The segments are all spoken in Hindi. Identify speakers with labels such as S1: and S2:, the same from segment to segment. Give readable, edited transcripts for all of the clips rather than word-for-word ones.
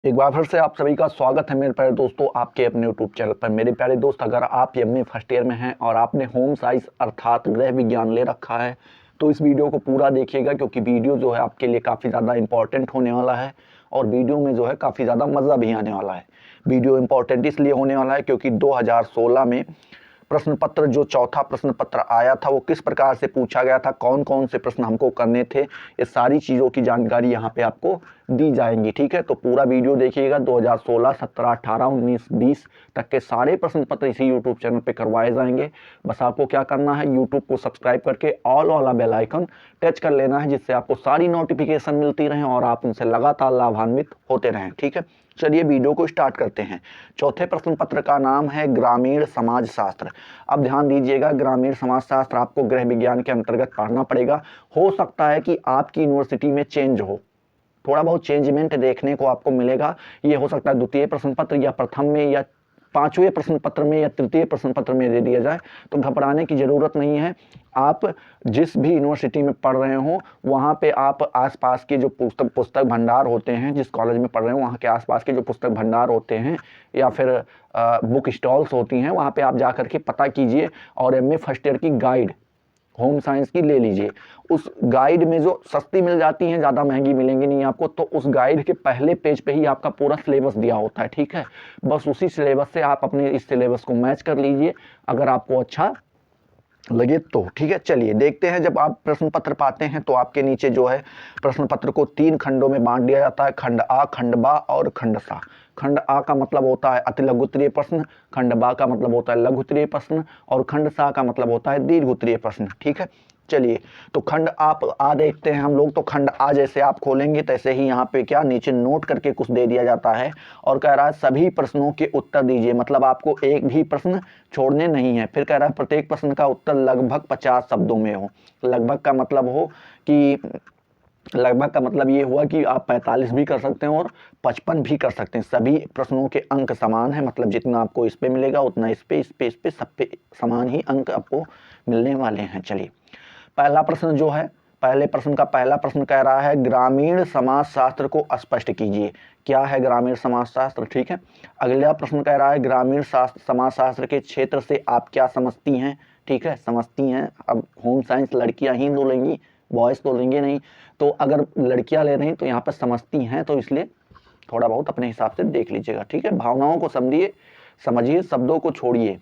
S1: एक बार फिर से आप सभी का स्वागत है मेरे प्यारे दोस्तों आपके अपने यूट्यूब चैनल पर। मेरे प्यारे दोस्त, अगर आप एमए फर्स्ट ईयर में हैं और आपने होम साइंस अर्थात गृह विज्ञान ले रखा है तो इस वीडियो को पूरा देखिएगा, क्योंकि वीडियो जो है आपके लिए काफ़ी ज़्यादा इंपॉर्टेंट होने वाला है और वीडियो में जो है काफ़ी ज़्यादा मज़ा भी आने वाला है। वीडियो इंपॉर्टेंट इसलिए होने वाला है क्योंकि 2016 में प्रश्न पत्र जो चौथा प्रश्न पत्र आया था वो किस प्रकार से पूछा गया था, कौन कौन से प्रश्न हमको करने थे, ये सारी चीज़ों की जानकारी यहाँ पे आपको दी जाएंगी। ठीक है, तो पूरा वीडियो देखिएगा। 2016, 17, 18, 19, 20 तक के सारे प्रश्न पत्र इसी यूट्यूब चैनल पे करवाए जाएंगे। बस आपको क्या करना है, यूट्यूब को सब्सक्राइब करके ऑल वाला बेल आइकन टच कर लेना है, जिससे आपको सारी नोटिफिकेशन मिलती रहें और आप उनसे लगातार लाभान्वित होते रहें। ठीक है, चलिए वीडियो को स्टार्ट करते हैं। चौथे प्रश्न पत्र का नाम है ग्रामीण समाज शास्त्र। अब ध्यान दीजिएगा, ग्रामीण समाज शास्त्र आपको गृह विज्ञान के अंतर्गत पढ़ना पड़ेगा। हो सकता है कि आपकी यूनिवर्सिटी में चेंज हो, थोड़ा बहुत चेंजमेंट देखने को आपको मिलेगा। ये हो सकता है द्वितीय प्रश्न पत्र या प्रथम में या पांचवें प्रश्न पत्र में या तृतीय प्रश्न पत्र में दे दिया जाए, तो घबराने की जरूरत नहीं है। आप जिस भी यूनिवर्सिटी में पढ़ रहे हो वहाँ पे आप आसपास के जो पुस्तक भंडार होते हैं, जिस कॉलेज में पढ़ रहे हो वहाँ के आसपास के जो पुस्तक भंडार होते हैं या फिर बुक स्टॉल्स होती हैं, वहाँ पे आप जा करके पता कीजिए और एमए फर्स्ट ईयर की गाइड होम साइंस की ले लीजिए। उस गाइड में जो सस्ती मिल जाती हैं, ज़्यादा महंगी मिलेंगी नहीं आपको, तो उस गाइड के पहले पेज पे ही आपका पूरा सिलेबस दिया होता है। ठीक है, बस उसी सिलेबस से आप अपने इस सिलेबस को मैच कर लीजिए अगर आपको अच्छा लगे तो। ठीक है, चलिए देखते हैं। जब आप प्रश्न पत्र पाते हैं तो आपके नीचे जो है प्रश्न पत्र को 3 खंडों में बांट दिया जाता है, खंड आ, खंड बा और खंड सा। खंड आ का मतलब होता है अति लघु उत्तरीय प्रश्न, खंड बा का मतलब होता है लघु उत्तरीय प्रश्न और खंड सा का मतलब होता है दीर्घ उत्तरीय प्रश्न। ठीक है, चलिए तो खंड आप आ देखते हैं हम लोग। तो खंड आ जैसे आप खोलेंगे तैसे ही यहाँ पे क्या नीचे नोट करके कुछ दे दिया जाता है और कह रहा है सभी प्रश्नों के उत्तर दीजिए, मतलब आपको एक भी प्रश्न छोड़ने नहीं है। फिर कह रहा है प्रत्येक प्रश्न का उत्तर लगभग 50 शब्दों में हो। लगभग का मतलब हो कि लगभग का मतलब ये हुआ कि आप 45 भी कर सकते हैं और 55 भी कर सकते हैं। सभी प्रश्नों के अंक समान है, मतलब जितना आपको इस पे मिलेगा उतना इस पे सब पे समान ही अंक आपको मिलने वाले हैं। चलिए पहला प्रश्न जो है, पहले प्रश्न का पहला प्रश्न कह रहा है ग्रामीण समाज शास्त्र को स्पष्ट कीजिए। क्या है ग्रामीण समाज शास्त्र? ठीक है, अगला प्रश्न कह रहा है ग्रामीण समाज शास्त्र के क्षेत्र से आप क्या समझती हैं। ठीक है, समझती हैं। अब होम साइंस लड़कियां ही तो लेंगी, बॉयज तो लेंगे नहीं, तो अगर लड़कियां ले रही तो यहाँ पर समझती हैं, तो इसलिए थोड़ा बहुत अपने हिसाब से देख लीजिएगा। ठीक है, भावनाओं को समझिए, शब्दों को छोड़िए।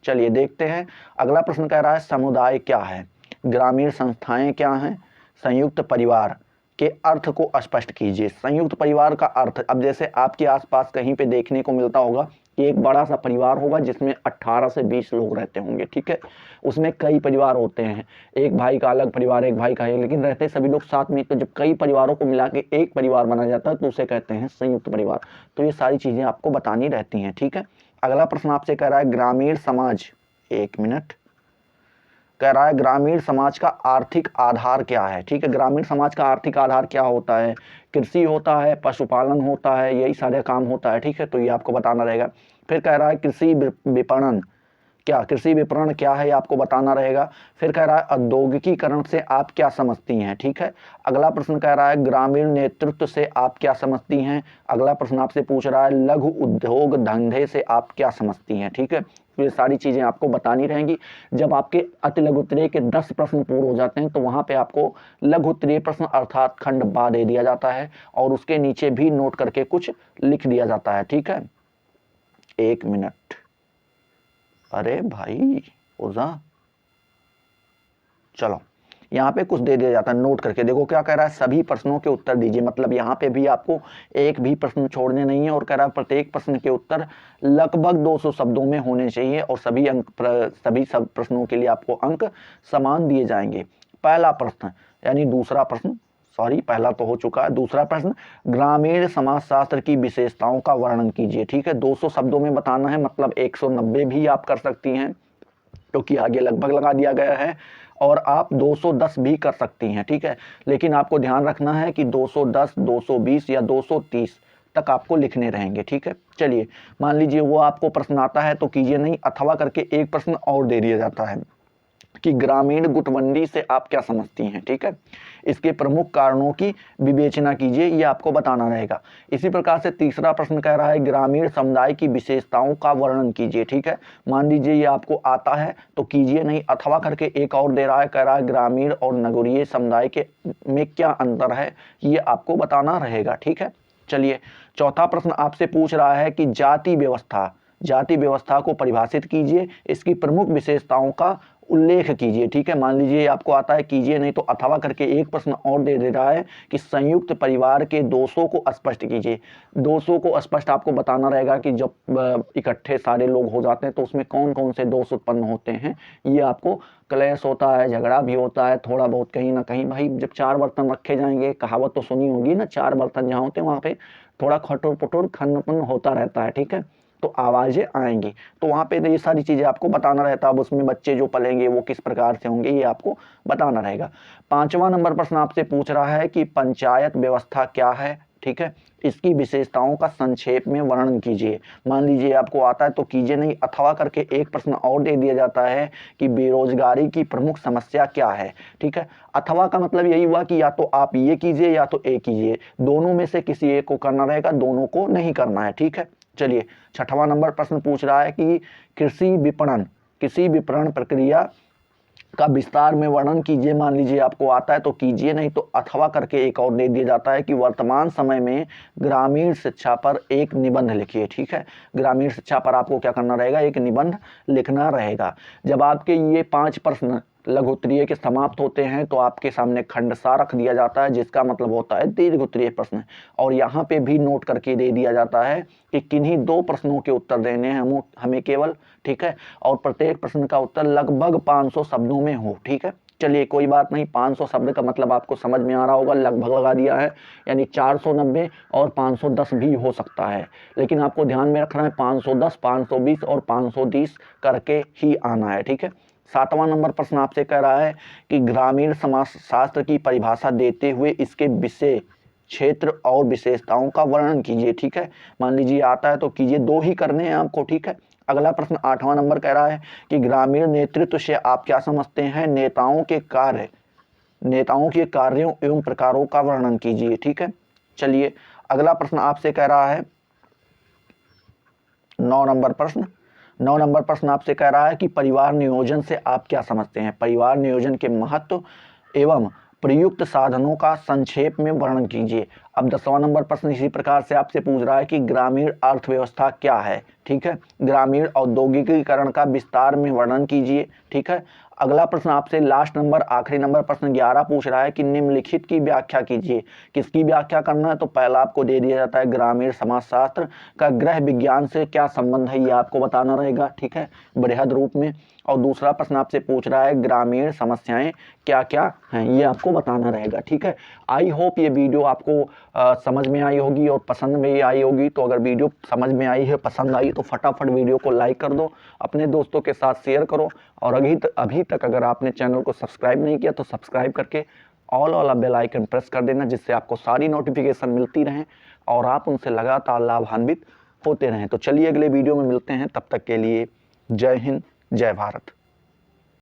S1: चलिए देखते हैं। अगला प्रश्न कह रहा है समुदाय क्या है, ग्रामीण संस्थाएं क्या हैं, संयुक्त परिवार के अर्थ को स्पष्ट कीजिए। संयुक्त परिवार का अर्थ, अब जैसे आपके आसपास कहीं पे देखने को मिलता होगा कि एक बड़ा सा परिवार होगा जिसमें 18 से 20 लोग रहते होंगे। ठीक है, उसमें कई परिवार होते हैं, एक भाई का अलग परिवार, एक भाई का, लेकिन रहते सभी लोग साथ में। तो जब कई परिवारों को मिला के एक परिवार बना जाता है तो उसे कहते हैं संयुक्त परिवार। तो ये सारी चीजें आपको बतानी रहती हैं। ठीक है, अगला प्रश्न आपसे कह रहा है ग्रामीण समाज, एक मिनट, कह रहा है ग्रामीण समाज का आर्थिक आधार क्या है। ठीक है, ग्रामीण समाज का आर्थिक आधार क्या होता है? कृषि होता है, पशुपालन होता है, यही सारे काम होता है। ठीक है, तो ये आपको बताना रहेगा। फिर कह रहा है कृषि विपणन क्या, कृषि विपणन क्या है, आपको बताना रहेगा। फिर कह रहा है औद्योगिकीकरण से आप क्या समझती हैं। ठीक है, अगला प्रश्न कह रहा है ग्रामीण नेतृत्व से आप क्या समझती हैं। अगला प्रश्न आपसे पूछ रहा है लघु उद्योग धंधे से आप क्या समझती हैं। ठीक है, तो ये सारी चीजें आपको बतानी रहेंगी। जब आपके अति लघु उत्तरीय के 10 प्रश्न पूर्ण हो जाते हैं तो वहां पे आपको लघु उत्तरीय प्रश्न अर्थात खंड बा दे दिया जाता है और उसके नीचे भी नोट करके कुछ लिख दिया जाता है। ठीक है, एक मिनट, अरे भाई ओजा, चलो यहाँ पे कुछ दे दिया जाता है, नोट करके देखो क्या कह रहा है, सभी प्रश्नों के उत्तर दीजिए। मतलब यहाँ पे भी आपको एक भी प्रश्न छोड़ने नहीं है और कह रहा है प्रत्येक प्रश्न के उत्तर लगभग 200 शब्दों में होने चाहिए और सभी सब प्रश्नों के लिए आपको अंक समान दिए जाएंगे। पहला प्रश्न यानी दूसरा प्रश्न, सॉरी पहला तो हो चुका है, दूसरा प्रश्न ग्रामीण समाजशास्त्र की विशेषताओं का वर्णन कीजिए। ठीक है, 200 शब्दों में बताना है, मतलब 190 भी आप कर सकती हैं क्योंकि आगे लगभग लगा दिया गया है, और आप 210 भी कर सकती हैं। ठीक है, लेकिन आपको ध्यान रखना है कि 210, 220 या 230 तक आपको लिखने रहेंगे। ठीक है, चलिए मान लीजिए वो आपको प्रश्न आता है तो कीजिए नहीं, अथवा करके एक प्रश्न और दे दिया जाता है कि ग्रामीण गुटबंदी से आप क्या समझती हैं। ठीक है, इसके प्रमुख कारणों की विवेचना कीजिए, ये आपको बताना रहेगा। इसी प्रकार से तीसरा प्रश्न कह रहा है ग्रामीण समुदाय की विशेषताओं का वर्णन कीजिए। ठीक है, मान लीजिए ये आपको आता है तो कीजिए, नहीं अथवा करके एक और दे रहा है, कह रहा है ग्रामीण और नगरीय समुदाय के में क्या अंतर है, ये आपको बताना रहेगा। ठीक है, चलिए चौथा प्रश्न आपसे पूछ रहा है कि जाति व्यवस्था को परिभाषित कीजिए, इसकी प्रमुख विशेषताओं का उल्लेख कीजिए। ठीक है, मान लीजिए आपको आता है कीजिए, नहीं तो अथवा करके एक प्रश्न और दे रहा है कि संयुक्त परिवार के दोषों को स्पष्ट कीजिए। दोषों को स्पष्ट आपको बताना रहेगा कि जब इकट्ठे सारे लोग हो जाते हैं तो उसमें कौन कौन से दोष उत्पन्न होते हैं, ये आपको क्लेश होता है, झगड़ा भी होता है थोड़ा बहुत कहीं ना कहीं। भाई जब 4 बर्तन रखे जाएंगे, कहावत तो सुनी होगी ना, 4 बर्तन जहाँ होते हैं वहाँ पे थोड़ा खटोर पटोर खन्न होता रहता है। ठीक है, तो आवाजें आएंगी, तो वहाँ पे ये सारी चीजें आपको बताना रहता है। अब उसमें बच्चे जो पलेंगे वो किस प्रकार से होंगे, ये आपको बताना रहेगा। 5वां नंबर प्रश्न आपसे पूछ रहा है कि पंचायत व्यवस्था क्या है। ठीक है, इसकी विशेषताओं का संक्षेप में वर्णन कीजिए। मान लीजिए आपको आता है तो कीजिए, नहीं अथवा करके एक प्रश्न और दे दिया जाता है कि बेरोजगारी की प्रमुख समस्या क्या है। ठीक है, अथवा का मतलब यही हुआ कि या तो आप ये कीजिए या तो ए कीजिए, दोनों में से किसी एक को करना रहेगा, दोनों को नहीं करना है। ठीक है, चलिए 6वां नंबर प्रश्न पूछ रहा है कि किसी विपणन प्रक्रिया का विस्तार में वर्णन कीजिए। मान लीजिए आपको आता है तो कीजिए, नहीं तो अथवा करके एक और दे दिया जाता है कि वर्तमान समय में ग्रामीण शिक्षा पर एक निबंध लिखिए। ठीक है, ग्रामीण शिक्षा पर आपको क्या करना रहेगा, एक निबंध लिखना रहेगा। जब आपके ये 5 प्रश्न लघु उत्तरीय के समाप्त होते हैं तो आपके सामने खंडसार रख दिया जाता है, जिसका मतलब होता है दीर्घ उत्तरीय प्रश्न। और यहाँ पे भी नोट करके दे दिया जाता है कि किन्हीं 2 प्रश्नों के उत्तर देने हैं हमें केवल। ठीक है, और प्रत्येक प्रश्न का उत्तर लगभग 500 शब्दों में हो। ठीक है, चलिए कोई बात नहीं, 500 शब्द का मतलब आपको समझ में आ रहा होगा, लगभग लगा दिया है, यानी 490 और 510 भी हो सकता है, लेकिन आपको ध्यान में रखना है 510, 520 और 530 करके ही आना है। ठीक है, 7वां नंबर प्रश्न आपसे कह रहा है कि ग्रामीण समाजशास्त्र की परिभाषा देते हुए इसके विषय, क्षेत्र और विशेषताओं का वर्णन कीजिए। ठीक है, मान लीजिए आता है तो कीजिए, 2 ही करने हैं आपको। ठीक है, अगला प्रश्न 8वां नंबर कह रहा है कि ग्रामीण नेतृत्व से आप क्या समझते हैं, नेताओं के कार्यों एवं प्रकारों का वर्णन कीजिए। ठीक है, चलिए अगला प्रश्न आपसे कह रहा है 9 नंबर प्रश्न आपसे कह रहा है कि परिवार नियोजन से आप क्या समझते हैं, परिवार नियोजन के महत्व एवं प्रयुक्त साधनों का संक्षेप में वर्णन कीजिए। अब 10वां नंबर प्रश्न इसी प्रकार से आपसे पूछ रहा है कि ग्रामीण अर्थव्यवस्था क्या है। ठीक है, ग्रामीण औद्योगिकीकरण का विस्तार में वर्णन कीजिए। ठीक है, अगला प्रश्न आपसे लास्ट नंबर आखिरी नंबर प्रश्न 11 पूछ रहा है कि निम्नलिखित की व्याख्या कीजिए। किसकी व्याख्या करना है, तो पहला आपको दे दिया जाता है ग्रामीण समाजशास्त्र का गृह विज्ञान से क्या संबंध है, ये आपको बताना रहेगा। ठीक है, बृहद रूप में। और दूसरा प्रश्न आपसे पूछ रहा है ग्रामीण समस्याएं क्या क्या हैं, ये आपको बताना रहेगा। ठीक है, आई होप ये वीडियो आपको समझ में आई होगी और पसंद में आई होगी। तो अगर वीडियो समझ में आई है, पसंद आई, तो फटाफट वीडियो को लाइक कर दो, अपने दोस्तों के साथ शेयर करो। और अभी तक अगर आपने चैनल को सब्सक्राइब नहीं किया तो सब्सक्राइब करके ऑल वाला बेल आइकन प्रेस कर देना, जिससे आपको सारी नोटिफिकेशन मिलती रहें और आप उनसे लगातार लाभान्वित होते रहें। तो चलिए अगले वीडियो में मिलते हैं, तब तक के लिए जय हिंद, जय भारत।